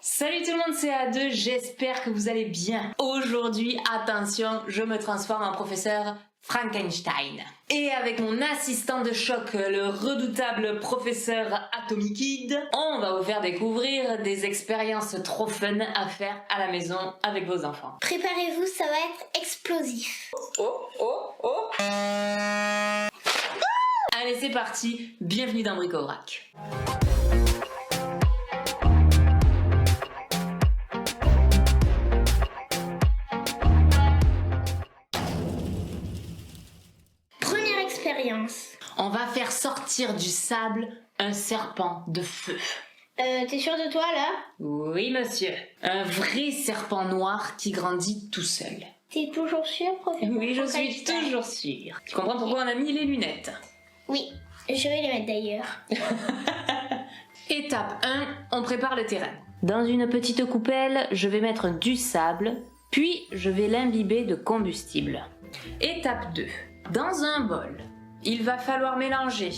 Salut tout le monde, c'est A2, j'espère que vous allez bien. Aujourd'hui, attention, je me transforme en professeur Frankenstein. Et avec mon assistant de choc, le redoutable professeur Atomic Kid, on va vous faire découvrir des expériences trop fun à faire à la maison avec vos enfants. Préparez-vous, ça va être explosif. Oh Allez, c'est parti, bienvenue dans Bric-au-Brac. On va faire sortir du sable un serpent de feu. T'es sûr de toi là? Oui, monsieur. Un vrai serpent noir qui grandit tout seul. T'es toujours sûr, professeur? Oui, je suis toujours sûre. Tu comprends pourquoi on a mis les lunettes? Oui, je vais les mettre d'ailleurs. Étape 1, on prépare le terrain. Dans une petite coupelle, je vais mettre du sable, puis je vais l'imbiber de combustible. Étape 2, dans un bol, il va falloir mélanger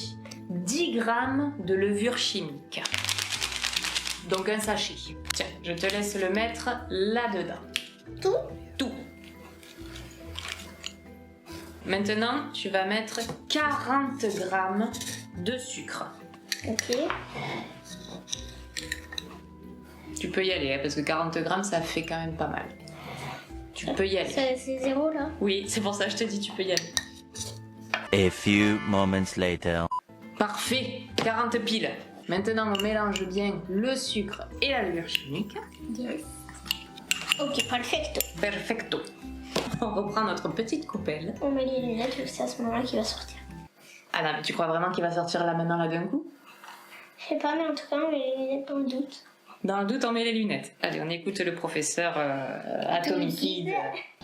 10 grammes de levure chimique. Donc un sachet. Tiens, je te laisse le mettre là-dedans. Tout? Tout. Maintenant, tu vas mettre 40 grammes de sucre. Ok. Tu peux y aller, hein, parce que 40 grammes, ça fait quand même pas mal. Tu peux y aller. C'est zéro là? Oui, c'est pour ça que je te dis tu peux y aller. A few moments later. Parfait, 40 piles. Maintenant, on mélange bien le sucre et la levure chimique. Yes. Ok, perfecto. Perfecto. On reprend notre petite coupelle. On met les lunettes, c'est à ce moment-là qu'il va sortir. Ah non, mais tu crois vraiment qu'il va sortir là maintenant, là d'un coup? Je sais pas, mais en tout cas, on met les lunettes dans le doute. Dans le doute, on met les lunettes. Allez, on écoute le professeur Atomic Kid.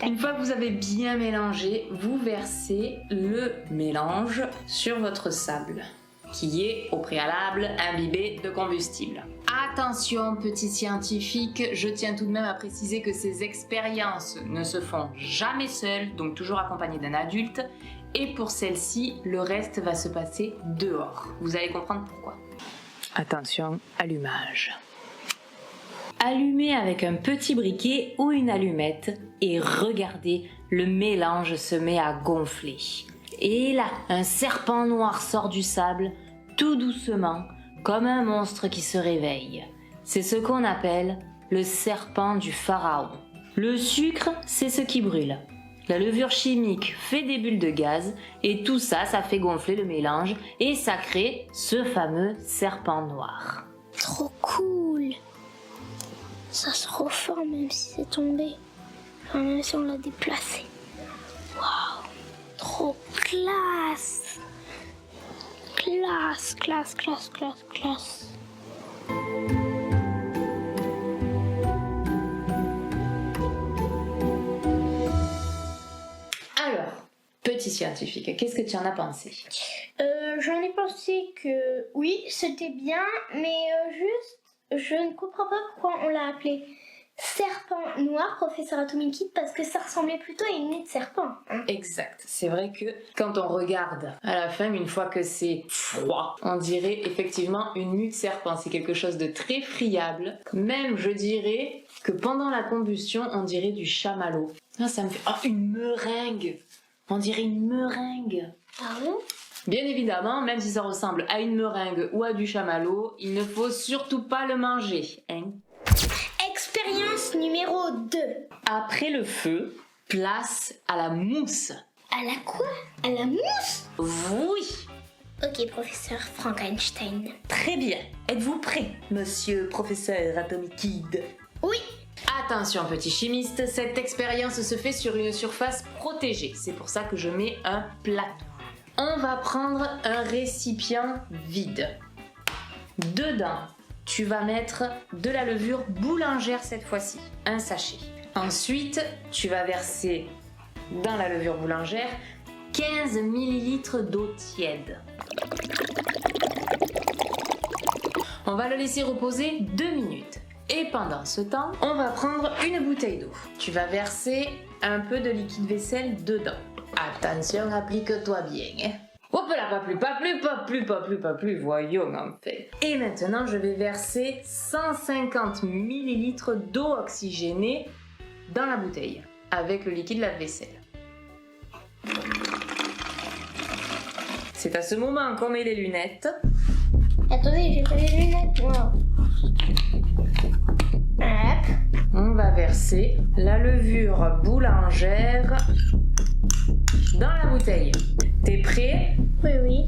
Une fois que vous avez bien mélangé, vous versez le mélange sur votre sable, qui est au préalable imbibé de combustible. Attention, petit scientifique, je tiens tout de même à préciser que ces expériences ne se font jamais seules, donc toujours accompagnées d'un adulte, et pour celle-ci, le reste va se passer dehors. Vous allez comprendre pourquoi. Attention, allumage. Allumez avec un petit briquet ou une allumette et regardez, le mélange se met à gonfler. Et là, un serpent noir sort du sable, tout doucement, comme un monstre qui se réveille. C'est ce qu'on appelle le serpent du pharaon. Le sucre, c'est ce qui brûle. La levure chimique fait des bulles de gaz et tout ça, ça fait gonfler le mélange et ça crée ce fameux serpent noir. Trop cool. Ça se reforme même si c'est tombé. Enfin, même si on l'a déplacé. Waouh. Trop classe. Classe. Alors, petit scientifique, qu'est-ce que tu en as pensé? J'en ai pensé que oui, c'était bien, mais juste, je ne comprends pas pourquoi on l'a appelé serpent noir, professeur Atomic Kid, parce que ça ressemblait plutôt à une nez de serpent. Hein. Exact, c'est vrai que quand on regarde à la fin, une fois que c'est froid, on dirait effectivement une mue de serpent. C'est quelque chose de très friable. Même, je dirais que pendant la combustion, on dirait du chamallow. Ah, ça me fait... Oh, une meringue. On dirait une meringue. Ah ouais? Bien évidemment, même si ça ressemble à une meringue ou à du chamallow, il ne faut surtout pas le manger, hein. Expérience numéro 2. Après le feu, place à la mousse. À la quoi? À la mousse? Oui. Ok, professeur Frankenstein. Très bien. Êtes-vous prêt, monsieur professeur Atomic Kid? Oui. Attention, petit chimiste, cette expérience se fait sur une surface protégée. C'est pour ça que je mets un plateau. On va prendre un récipient vide. Dedans, tu vas mettre de la levure boulangère cette fois-ci, un sachet. Ensuite, tu vas verser dans la levure boulangère 15 ml d'eau tiède. On va le laisser reposer 2 minutes. Et pendant ce temps, on va prendre une bouteille d'eau. Tu vas verser un peu de liquide vaisselle dedans. Attention, applique-toi bien. Hop là, pas plus, voyons en fait. Et maintenant, je vais verser 150 ml d'eau oxygénée dans la bouteille, avec le liquide lave-vaisselle. C'est à ce moment qu'on met les lunettes. Attendez, j'ai pas les lunettes, moi. Hop. On va verser la levure boulangère dans la bouteille. T'es prêt? Oui, oui.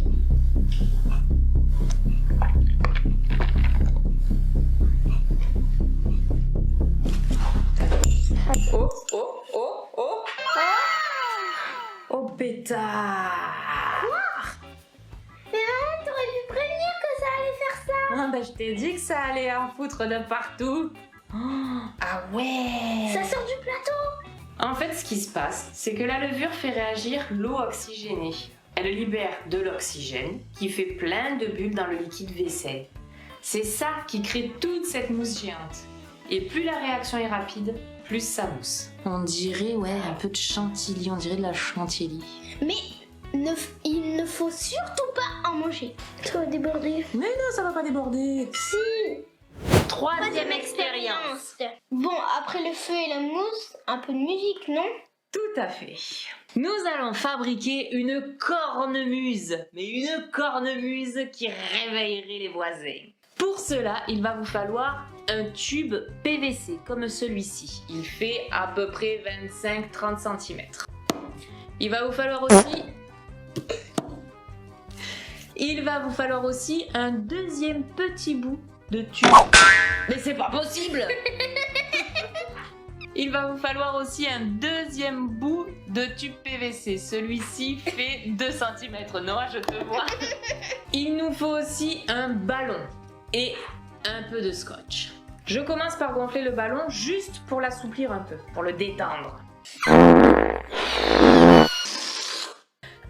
Oh, oh, oh, oh! Oh, pétard! Mais maman, t'aurais pu prévenir que ça allait faire ça. Ah bah je t'ai dit que ça allait en foutre de partout. Oh, ah ouais! Ça sort du plateau. En fait, ce qui se passe, c'est que la levure fait réagir l'eau oxygénée. Elle libère de l'oxygène qui fait plein de bulles dans le liquide vaisselle. C'est ça qui crée toute cette mousse géante. Et plus la réaction est rapide, plus ça mousse. On dirait, ouais, un peu de chantilly, on dirait de la chantilly. Mais il ne faut surtout pas en manger. Ça va déborder. Mais non, ça va pas déborder. Si. Troisième expérience. Bon, après le feu et la mousse, un peu de musique, non? Tout à fait. Nous allons fabriquer une cornemuse, mais une cornemuse qui réveillerait les voisins. Pour cela, il va vous falloir un tube PVC comme celui-ci. Il fait à peu près 25-30 cm. Il va vous falloir aussi un deuxième petit bout de tube. Mais c'est pas possible! Il va vous falloir aussi un deuxième bout de tube PVC. Celui-ci fait 2 cm. Noah, je te vois. Il nous faut aussi un ballon et un peu de scotch. Je commence par gonfler le ballon juste pour l'assouplir un peu, pour le détendre.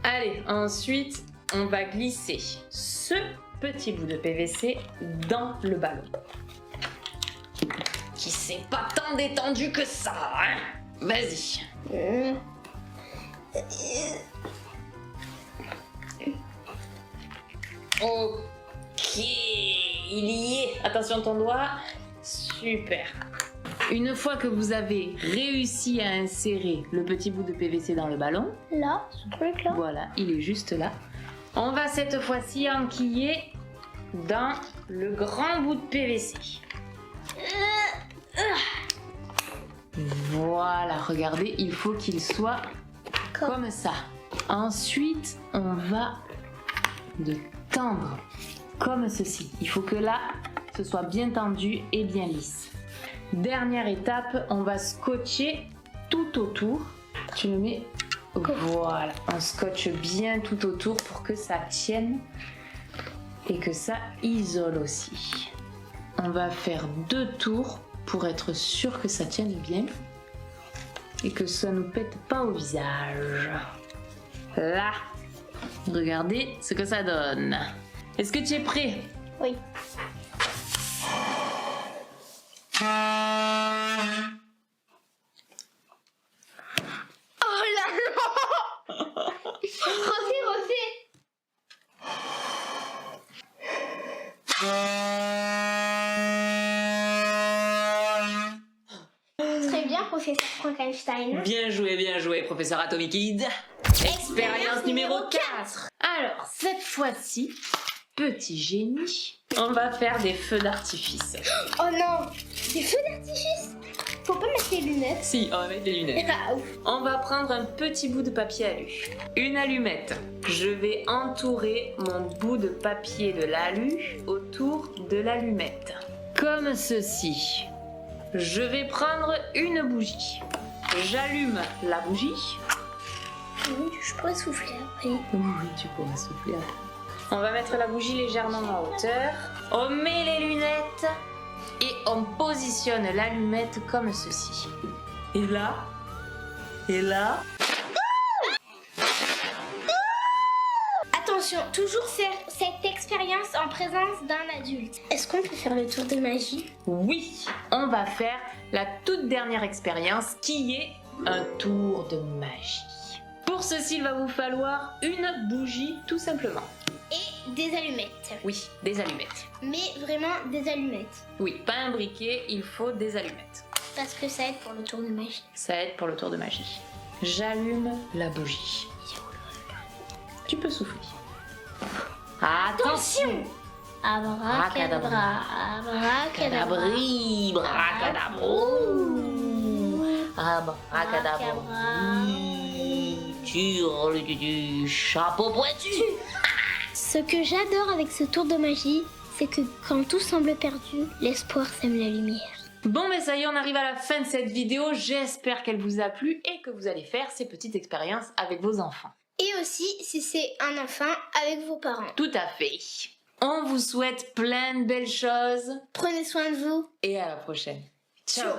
Allez, ensuite, on va glisser ce petit bout de PVC dans le ballon. Qui s'est pas tant détendu que ça, hein? Vas-y. Ok, il y est. Attention ton doigt. Super. Une fois que vous avez réussi à insérer le petit bout de PVC dans le ballon, Là, ce truc-là. voilà, il est juste là. On va cette fois-ci enquiller dans le grand bout de PVC. Voilà, regardez, il faut qu'il soit comme ça. Ensuite, on va le tendre comme ceci. Il faut que là, ce soit bien tendu et bien lisse. Dernière étape, on va scotcher tout autour. Tu le mets, voilà, on scotche bien tout autour pour que ça tienne et que ça isole aussi. On va faire 2 tours pour être sûr que ça tienne bien et que ça ne nous pète pas au visage. Là, regardez ce que ça donne. Est-ce que tu es prêt? Oui. Oh là là. Refais. Très bien, professeur Frankenstein. Bien joué, professeur Atomic Kid. Expérience numéro 4. Alors, cette fois-ci, petit génie, on va faire des feux d'artifice. Oh non, des feux d'artifice. Faut pas mettre les lunettes. Si, on va mettre des lunettes. Ah, ouf. On va prendre un petit bout de papier alu, une allumette. Je vais entourer mon bout de papier de l'alu autour de l'allumette. Comme ceci. Je vais prendre une bougie. J'allume la bougie. Oui, je pourrais souffler après. Oui, tu pourras souffler. On va mettre la bougie légèrement en hauteur. On met les lunettes et on positionne l'allumette comme ceci. Et là, Attention, toujours cette expérience en présence d'un adulte. Est-ce qu'on peut faire le tour de magie? oui, on va faire la toute dernière expérience qui est un tour de magie. Pour ceci, il va vous falloir une bougie tout simplement. Et des allumettes. Oui, des allumettes. Mais vraiment des allumettes. Oui, pas un briquet, il faut des allumettes. Parce que ça aide pour le tour de magie. Ça aide pour le tour de magie. J'allume la bougie. Tu peux souffler. Attention! Abracadabra, abracadabra. Abracadabri, bracadabrou. Abracadabra. Sur le chapeau pointu. Ce que j'adore avec ce tour de magie, c'est que quand tout semble perdu, l'espoir sème la lumière. Bon, mais ça y est, on arrive à la fin de cette vidéo. J'espère qu'elle vous a plu et que vous allez faire ces petites expériences avec vos enfants. Et aussi, si c'est un enfant, avec vos parents. Tout à fait. On vous souhaite plein de belles choses Prenez soin de vous. et à la prochaine. Ciao.